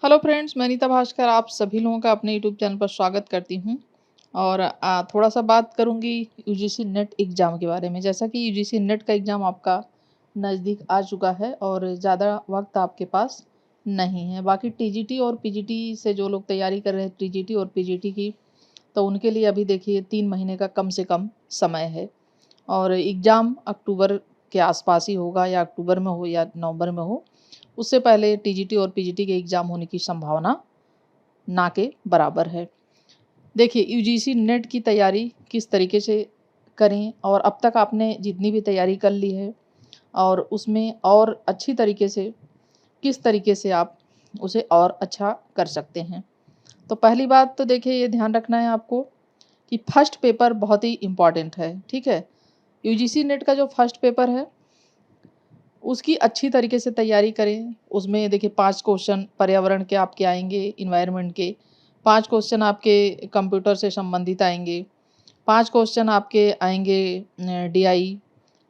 Hello friends, मैं नीता भास्कर आप सभी लोगों का अपने यूट्यूब चैनल पर स्वागत करती हूँ। और थोड़ा सा बात करूँगी यूजीसी नेट एग्ज़ाम के बारे में। जैसा कि यूजीसी नेट का एग्ज़ाम आपका नज़दीक आ चुका है और ज़्यादा वक्त आपके पास नहीं है। बाकी टीजीटी और पीजीटी से जो लोग तैयारी कर रहे हैं टीजीटी और पीजीटी की, तो उनके लिए अभी देखिए 3 महीने का कम से कम समय है। और एग्ज़ाम अक्टूबर के आसपास ही होगा, या अक्टूबर में हो या नवंबर में हो। उससे पहले टीजीटी और पीजीटी के एग्ज़ाम होने की संभावना ना के बराबर है। देखिए यूजीसी नेट की तैयारी किस तरीके से करें, और अब तक आपने जितनी भी तैयारी कर ली है और उसमें और अच्छी तरीके से किस तरीके से आप उसे और अच्छा कर सकते हैं। तो पहली बात तो देखिए ये ध्यान रखना है आपको कि फर्स्ट पेपर बहुत ही इम्पोर्टेंट है, ठीक है? यूजीसी नेट का जो फर्स्ट पेपर है उसकी अच्छी तरीके से तैयारी करें। उसमें देखिए 5 क्वेश्चन पर्यावरण के आपके आएँगे, एनवायरनमेंट के, 5 क्वेश्चन आपके कंप्यूटर से संबंधित आएँगे, 5 क्वेश्चन आपके आएँगे डीआई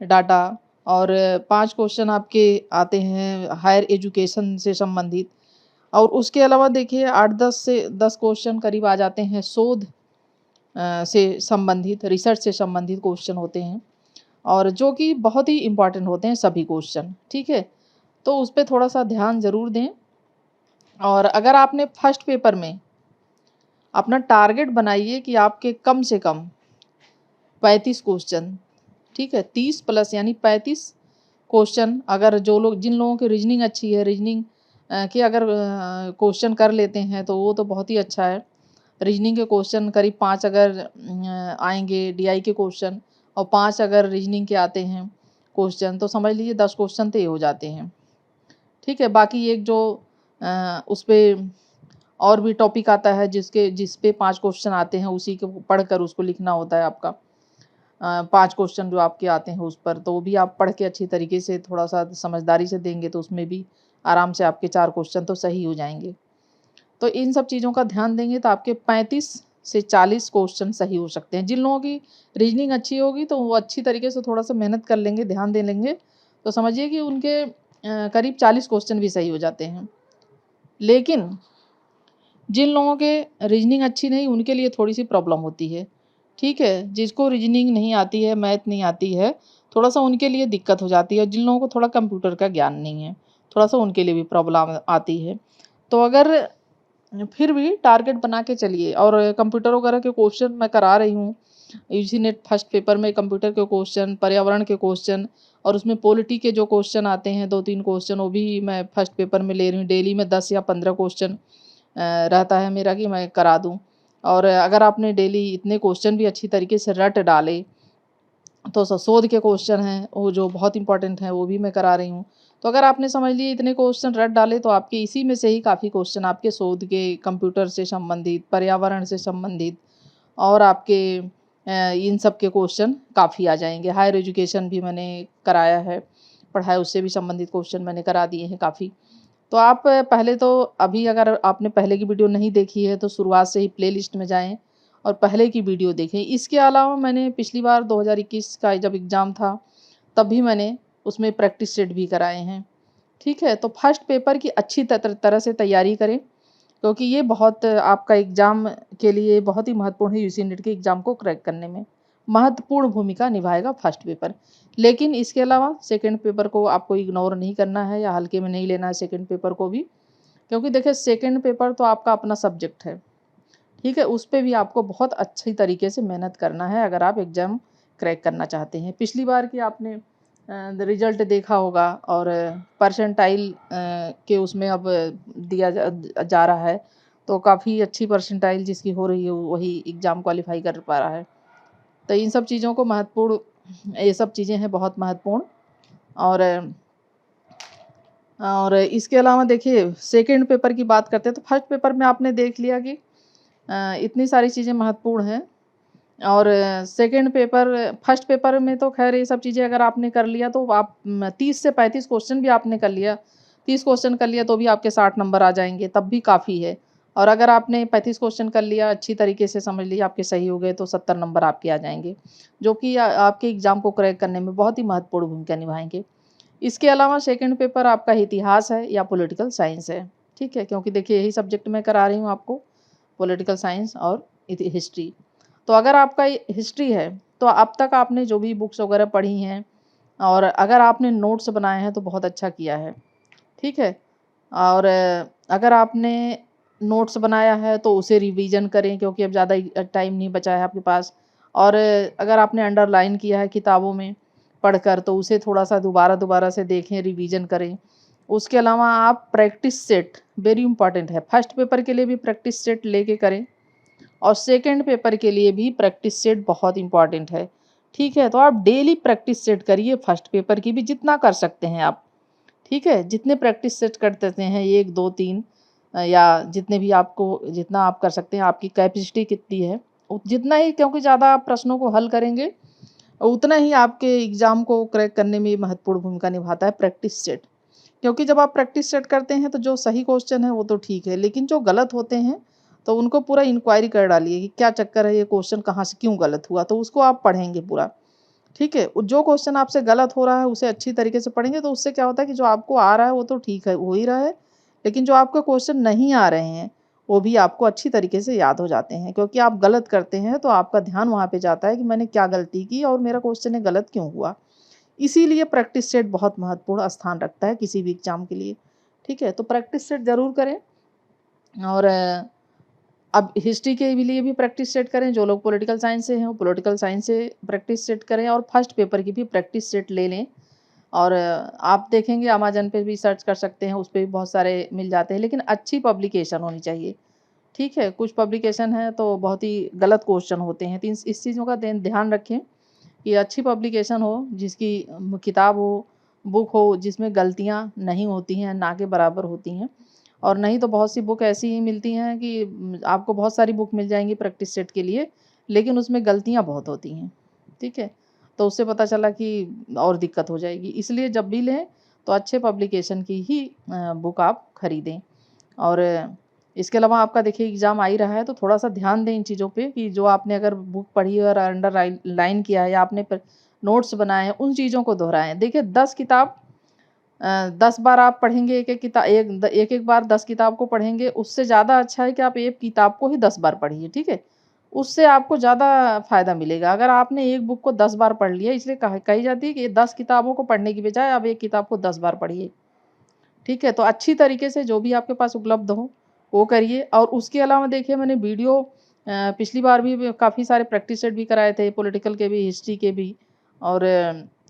डाटा, और 5 क्वेश्चन आपके आते हैं हायर एजुकेशन से संबंधित। और उसके अलावा देखिए 8-10 से 10 क्वेश्चन करीब आ जाते हैं शोध से संबंधित, रिसर्च से संबंधित क्वेश्चन होते हैं, और जो कि बहुत ही इम्पोर्टेंट होते हैं सभी क्वेश्चन, ठीक है? तो उस पे थोड़ा-सा ध्यान ज़रूर दें। और अगर आपने फर्स्ट पेपर में अपना टारगेट बनाइए कि आपके कम से कम 35 क्वेश्चन, ठीक है? 30 प्लस यानी 35 क्वेश्चन, अगर जो लोग जिन लोगों की रीज़निंग अच्छी है, रीज़निंग के अगर क्वेश्चन कर लेते हैं तो वो तो बहुत ही अच्छा है। रीज़निंग के क्वेश्चन करीब 5 अगर आएँगे डीआई के क्वेश्चन, और 5 अगर रीज़निंग के आते हैं क्वेश्चन, तो समझ लीजिए 10 क्वेश्चन तो ये हो जाते हैं। ठीक है? बाकी एक जो उस पे और भी टॉपिक आता है जिस पे 5 क्वेश्चन आते हैं, उसी को पढ़कर उसको लिखना होता है आपका। 5 क्वेश्चन जो आपके आते हैं उस पर, तो वो भी आप पढ़ के अच्छी तरीके से थोड़ा-सा समझदारी से देंगे तो उसमें भी आराम से आपके 4 क्वेश्चन तो सही हो जाएँगे। तो इन सब चीज़ों का ध्यान देंगे तो आपके 35 से 40 क्वेश्चन सही हो सकते हैं। जिन लोगों की रीज़निंग अच्छी होगी तो वो अच्छी तरीके से थोड़ा-सा मेहनत कर लेंगे, ध्यान दे लेंगे, तो समझिए कि उनके करीब 40 क्वेश्चन भी सही हो जाते हैं। लेकिन जिन लोगों के रीज़निंग अच्छी नहीं, उनके लिए थोड़ी-सी प्रॉब्लम होती है, ठीक है? जिसको रीज़निंग नहीं आती है, मैथ नहीं आती है, थोड़ा-सा उनके लिए दिक्कत हो जाती है। जिन लोगों को थोड़ा कंप्यूटर का ज्ञान नहीं है, थोड़ा-सा उनके लिए भी प्रॉब्लम आती है। तो अगर फिर भी टारगेट बना के चलिए, और कंप्यूटर वगैरह के क्वेश्चन मैं करा रही हूँ। यूजी नेट फर्स्ट पेपर में कंप्यूटर के क्वेश्चन, पर्यावरण के क्वेश्चन, और उसमें पॉलिटी के जो क्वेश्चन आते हैं 2-3 क्वेश्चन, वो भी मैं फर्स्ट पेपर में ले रही हूँ। डेली में 10 या 15 क्वेश्चन रहता है मेरा कि मैं करा दूँ। और अगर आपने डेली इतने क्वेश्चन भी अच्छी तरीके से रट डाले, तो शोध के क्वेश्चन हैं, वो जो बहुत इम्पोर्टेंट हैं, वो भी मैं करा रही हूँ। तो अगर आपने समझ लिए इतने क्वेश्चन रट डाले, तो आपके इसी में से ही काफ़ी क्वेश्चन आपके शोध के, कंप्यूटर से संबंधित, पर्यावरण से संबंधित, और आपके इन सब के क्वेश्चन काफ़ी आ जाएँगे। हायर एजुकेशन भी मैंने कराया है, पढ़ाई उससे भी संबंधित क्वेश्चन मैंने करा दिए हैं काफ़ी। तो आप पहले तो, अभी अगर आपने पहले की वीडियो नहीं देखी है तो शुरुआत से ही प्लेलिस्ट में जाएँ और पहले की वीडियो देखें। इसके अलावा मैंने पिछली बार 2021 का जब एग्ज़ाम था, तब भी मैंने उसमें प्रैक्टिस सेट भी कराए हैं। ठीक है? तो फर्स्ट पेपर की अच्छी तरह से तैयारी करें, क्योंकि ये बहुत आपका एग्ज़ाम के लिए बहुत ही महत्वपूर्ण है। यूजी नेट के एग्ज़ाम को क्रैक करने में महत्वपूर्ण भूमिका निभाएगा फर्स्ट पेपर। लेकिन इसके अलावा सेकंड पेपर को आपको इग्नोर नहीं करना है, या हल्के में नहीं लेना है सेकंड पेपर को भी, क्योंकि देखिए सेकंड पेपर तो आपका अपना सब्जेक्ट है, ठीक है? उस पे भी आपको बहुत अच्छी तरीके से मेहनत करना है अगर आप एग्ज़ाम क्रैक करना चाहते हैं। पिछली बार की आपने रिज़ल्ट देखा होगा, और परसेंटाइल के उसमें अब दिया जा रहा है, तो काफ़ी अच्छी परसेंटाइल जिसकी हो रही है वही एग्ज़ाम क्वालीफ़ाई कर पा रहा है। तो इन सब चीज़ों को महत्वपूर्ण, ये सब चीज़ें हैं बहुत महत्वपूर्ण। और इसके अलावा देखिए सेकंड पेपर की बात करते हैं, तो फर्स्ट पेपर में आपने देख लिया कि इतनी सारी चीज़ें महत्वपूर्ण हैं। और सेकंड पेपर, फर्स्ट पेपर में तो ख़ैर ये सब चीज़ें अगर आपने कर लिया तो आप 30 से 35 क्वेश्चन भी आपने कर लिया, 30 क्वेश्चन कर लिया तो भी आपके 60 नंबर आ जाएँगे, तब भी काफ़ी है। और अगर आपने 35 क्वेश्चन कर लिया, अच्छी तरीके से समझ लीजिए आपके सही हो गए, तो 70 नंबर आपके आ जाएँगे, जो कि आपके एग्ज़ाम को क्रैक करने में बहुत ही महत्वपूर्ण भूमिका निभाएँगे। इसके अलावा सेकंड पेपर आपका इतिहास है या पॉलिटिकल साइंस है। ठीक है, क्योंकि देखिए यही सब्जेक्ट मैं करा रही हूँ आपको, पॉलिटिकल साइंस और हिस्ट्री। तो अगर आपका हिस्ट्री है, तो अब तक आपने जो भी बुक्स वगैरह पढ़ी हैं और अगर आपने नोट्स बनाए हैं तो बहुत अच्छा किया है, ठीक है? और अगर आपने नोट्स बनाया है तो उसे रिवीजन करें, क्योंकि अब ज़्यादा टाइम नहीं बचा है आपके पास। और अगर आपने अंडरलाइन किया है किताबों में पढ़कर तो उसे थोड़ा-सा दोबारा-दोबारा से देखें, रिवीजन करें। उसके अलावा आप प्रैक्टिस सेट वेरी इम्पोर्टेंट है। फर्स्ट पेपर के लिए भी प्रैक्टिस सेट लेके करें और सेकंड पेपर के लिए भी प्रैक्टिस सेट बहुत इम्पोर्टेंट है, ठीक है? तो आप डेली प्रैक्टिस सेट करिए फर्स्ट पेपर की भी जितना कर सकते हैं आप। ठीक है? जितने प्रैक्टिस सेट कर देते हैं 1, 2, 3 या जितने भी आपको जितना आप कर सकते हैं, आपकी कैपेसिटी कितनी है, जितना ही, क्योंकि ज़्यादा आप प्रश्नों को हल करेंगे, उतना ही आपके एग्ज़ाम को क्रैक करने में महत्वपूर्ण भूमिका निभाता है प्रैक्टिस सेट। क्योंकि जब आप प्रैक्टिस सेट करते हैं तो जो सही क्वेश्चन है वो तो ठीक है, लेकिन जो गलत होते हैं तो उनको पूरा इंक्वायरी कर डालिए कि क्या चक्कर है, ये क्वेश्चन कहाँ से क्यों गलत हुआ, तो उसको आप पढ़ेंगे पूरा। ठीक है? जो क्वेश्चन आपसे गलत हो रहा है उसे अच्छी तरीके से पढ़ेंगे तो उससे क्या होता है कि जो आपको आ रहा है वो तो ठीक है, हो ही रहा है, लेकिन जो आपको क्वेश्चन नहीं आ रहे हैं, वो भी आपको अच्छी तरीके से याद हो जाते हैं। क्योंकि आप गलत करते हैं तो आपका ध्यान वहाँ पे जाता है कि मैंने क्या गलती की और मेरा क्वेश्चन ये गलत क्यों हुआ। इसीलिए प्रैक्टिस सेट बहुत महत्वपूर्ण स्थान रखता है किसी भी एग्ज़ाम के लिए। ठीक है? तो प्रैक्टिस सेट ज़रूर करें और अब हिस्ट्री के भी लिए भी प्रैक्टिस सेट करें, जो लोग पॉलिटिकल साइंस से हैं, वो पॉलिटिकल साइंस से प्रैक्टिस सेट करें और फर्स्ट पेपर की भी प्रैक्टिस सेट ले लें। और आप देखेंगे अमेज़न पे भी सर्च कर सकते हैं, उस पे भी बहुत सारे मिल जाते हैं, लेकिन अच्छी पब्लिकेशन होनी चाहिए, ठीक है? कुछ पब्लिकेशन है तो बहुत ही गलत क्वेश्चन होते हैं, तो इस चीज़ों का ध्यान रखें कि अच्छी पब्लिकेशन हो, जिसकी किताब हो, बुक हो, जिसमें गलतियाँ नहीं होती हैं, ना के बराबर होती हैं। और नहीं तो बहुत सी बुक ऐसी ही मिलती हैं कि आपको बहुत सारी बुक मिल जाएँगी प्रैक्टिस सेट के लिए, लेकिन उसमें गलतियाँ बहुत होती हैं, ठीक है? तो उससे पता चला कि और दिक्कत हो जाएगी। इसलिए जब भी लें, तो अच्छे पब्लिकेशन की ही बुक आप खरीदें। और इसके अलावा आपका देखिए एग्ज़ाम आ ही रहा है, तो थोड़ा-सा ध्यान दें इन चीज़ों पे कि जो आपने अगर बुक पढ़ी है और लाइन किया है या आपने नोट्स बनाए हैं, उन चीज़ों को दोहराएँ। देखिए 10 किताब 10 बार आप पढ़ेंगे एक-एक बार 10 किताब को पढ़ेंगे, उससे ज़्यादा अच्छा है कि आप एक किताब को ही 10 बार पढ़िए, ठीक है? उससे आपको ज़्यादा फ़ायदा मिलेगा। अगर आपने एक बुक को 10 बार पढ़ लिया, इसलिए कही जाती है कि 10 किताबों को पढ़ने की बजाय आप एक किताब को 10 बार पढ़िए, ठीक है? तो अच्छी तरीके से जो भी आपके पास उपलब्ध हो, वो करिए। और उसके अलावा देखिए मैंने वीडियो पिछली बार भी काफ़ी सारे प्रैक्टिस सेट भी कराए थे, पॉलिटिकल के भी, हिस्ट्री के भी और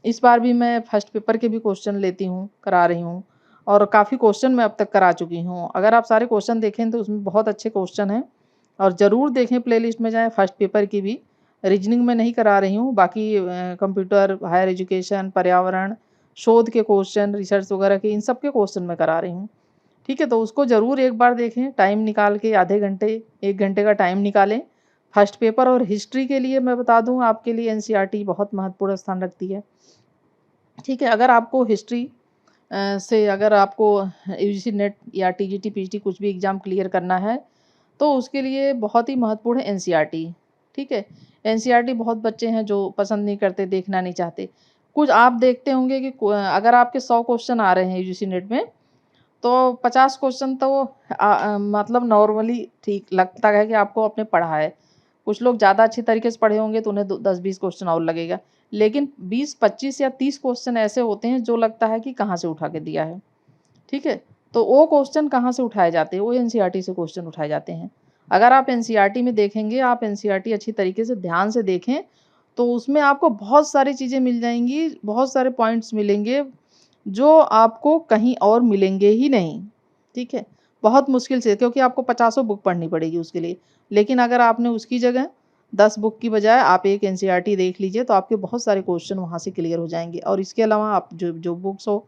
इस बार भी मैं फर्स्ट पेपर के भी क्वेश्चन लेती हूँ, करा रही हूँ और काफ़ी क्वेश्चन मैं अब तक करा चुकी हूँ। अगर आप सारे क्वेश्चन देखें तो उसमें बहुत अच्छे क्वेश्चन हैं और ज़रूर देखें, प्लेलिस्ट में जाएँ फर्स्ट पेपर की भी। रीजनिंग में नहीं करा रही हूँ, बाकी कंप्यूटर, हायर एजुकेशन, पर्यावरण, शोध के क्वेश्चन, रिसर्च वगैरह के, इन सब के क्वेश्चन मैं करा रही हूँ। ठीक है? तो उसको ज़रूर एक बार देखें, टाइम निकाल के आधे घंटे, 1 घंटे का टाइम निकालें। फर्स्ट पेपर और हिस्ट्री के लिए मैं बता दूँ, आपके लिए एनसीईआरटी बहुत महत्वपूर्ण स्थान रखती है। ठीक है? अगर आपको हिस्ट्री से अगर आपको यूजीसी नेट या टीजीटी, पीजीटी कुछ भी एग्ज़ाम क्लियर करना है, तो उसके लिए बहुत ही महत्वपूर्ण है एनसीईआरटी, ठीक है? एनसीईआरटी बहुत बच्चे हैं जो पसंद नहीं करते, देखना नहीं चाहते। कुछ आप देखते होंगे कि अगर आपके 100 क्वेश्चन आ रहे हैं यूजीसी नेट में, तो 50 क्वेश्चन तो मतलब नॉर्मली ठीक लगता है कि आपको आपने पढ़ा है। कुछ लोग ज़्यादा अच्छी तरीके से पढ़े होंगे तो उन्हें दो 10-20 क्वेश्चन और लगेगा। लेकिन 20, 25 या 30 क्वेश्चन ऐसे होते हैं जो लगता है कि कहाँ से उठा के दिया है। ठीक है? तो वो क्वेश्चन कहाँ से उठाए जाते हैं? वो एनसीईआरटी से क्वेश्चन उठाए जाते हैं। अगर आप एनसीईआरटी में देखेंगे, आप एनसीईआरटी अच्छी तरीके से ध्यान से देखें, तो उसमें आपको बहुत सारी चीज़ें मिल जाएँगी, बहुत सारे पॉइंट्स मिलेंगे, जो आपको कहीं और मिलेंगे ही नहीं। ठीक है? बहुत मुश्किल से, क्योंकि आपको पचासों बुक पढ़नी पड़ेगी उसके लिए। लेकिन अगर आपने उसकी जगह 10 बुक की बजाय आप एक एनसीईआरटी देख लीजिए, तो आपके बहुत सारे क्वेश्चन वहाँ से क्लियर हो जाएँगे। और इसके अलावा आप जो जो बुक्स हो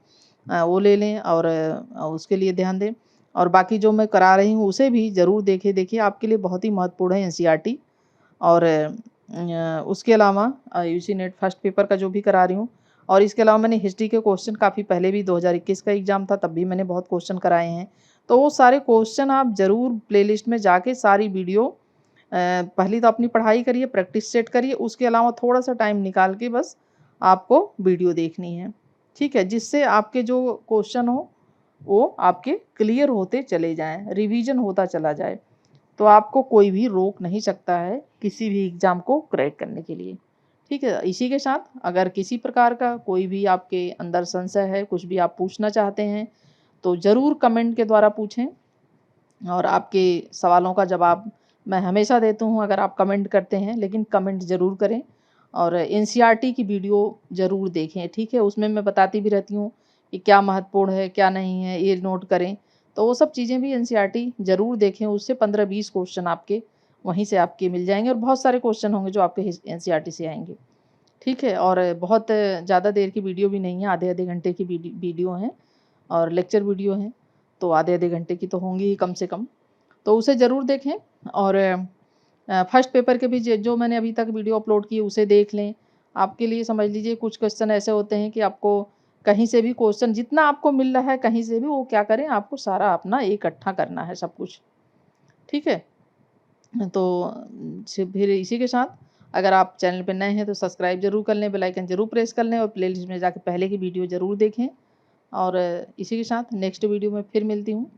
वो ले लें और उसके लिए ध्यान दें। और बाकी जो मैं करा रही हूँ उसे भी ज़रूर देखें। देखिए आपके लिए बहुत ही महत्वपूर्ण है एनसीईआरटी। और उसके अलावा यूजी नेट फर्स्ट पेपर का जो भी करा रही हूँ, और इसके अलावा मैंने हिस्ट्री के क्वेश्चन काफ़ी पहले भी 2021 का एग्ज़ाम था तब भी मैंने बहुत क्वेश्चन कराए हैं। तो वो सारे क्वेश्चन आप ज़रूर प्लेलिस्ट में जाके सारी वीडियो पहली तो अपनी पढ़ाई करिए, प्रैक्टिस सेट करिए, उसके अलावा थोड़ा-सा टाइम निकाल के बस आपको वीडियो देखनी है। ठीक है? जिससे आपके जो क्वेश्चन हो वो आपके क्लियर होते चले जाएँ, रिवीजन होता चला जाए। तो आपको कोई भी रोक नहीं सकता है किसी भी एग्ज़ाम को क्रैक करने के लिए। ठीक है? इसी के साथ अगर किसी प्रकार का कोई भी आपके अंदर संशय है, कुछ भी आप पूछना चाहते हैं, तो ज़रूर कमेंट के द्वारा पूछें और आपके सवालों का जवाब मैं हमेशा देती हूँ अगर आप कमेंट करते हैं, लेकिन कमेंट ज़रूर करें और एनसीईआरटी की वीडियो ज़रूर देखें, ठीक है? उसमें मैं बताती भी रहती हूँ कि क्या महत्वपूर्ण है, क्या नहीं है, ये नोट करें। तो वो सब चीज़ें भी एनसीईआरटी ज़रूर देखें, उससे 15-20 क्वेश्चन आपके वहीं से आपके मिल जाएँगे और बहुत सारे क्वेश्चन होंगे जो आपके एनसीईआरटी से आएँगे, ठीक है? और बहुत ज़्यादा देर की वीडियो भी नहीं है, आधे-आधे घंटे की वीडियो हैं और लेक्चर वीडियो हैं, तो आधे-आधे घंटे की तो होंगी ही कम से कम। तो उसे ज़रूर देखें और फर्स्ट पेपर के भी जो मैंने अभी तक वीडियो अपलोड की उसे देख लें। आपके लिए समझ लीजिए कुछ क्वेश्चन ऐसे होते हैं कि आपको कहीं से भी क्वेश्चन जितना आपको मिल रहा है कहीं से भी वो क्या करें आपको सारा अपना इकट्ठा करना है सब कुछ, ठीक है? तो फिर इसी के साथ अगर आप चैनल पे नए हैं तो सब्सक्राइब ज़रूर कर लें, बेल आइकन ज़रूर प्रेस कर लें और प्लेलिस्ट में जाके पहले की वीडियो ज़रूर देखें। और इसी के साथ नेक्स्ट वीडियो में फिर मिलती हूँ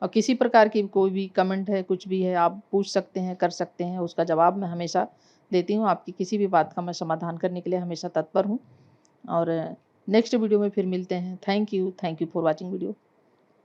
और किसी प्रकार की कोई भी कमेंट है, कुछ भी है आप पूछ सकते हैं, कर सकते हैं, उसका जवाब मैं हमेशा देती हूँ। आपकी किसी भी बात का मैं समाधान करने के लिए हमेशा तत्पर हूँ और नेक्स्ट वीडियो में फिर मिलते हैं। Thank you for watching video.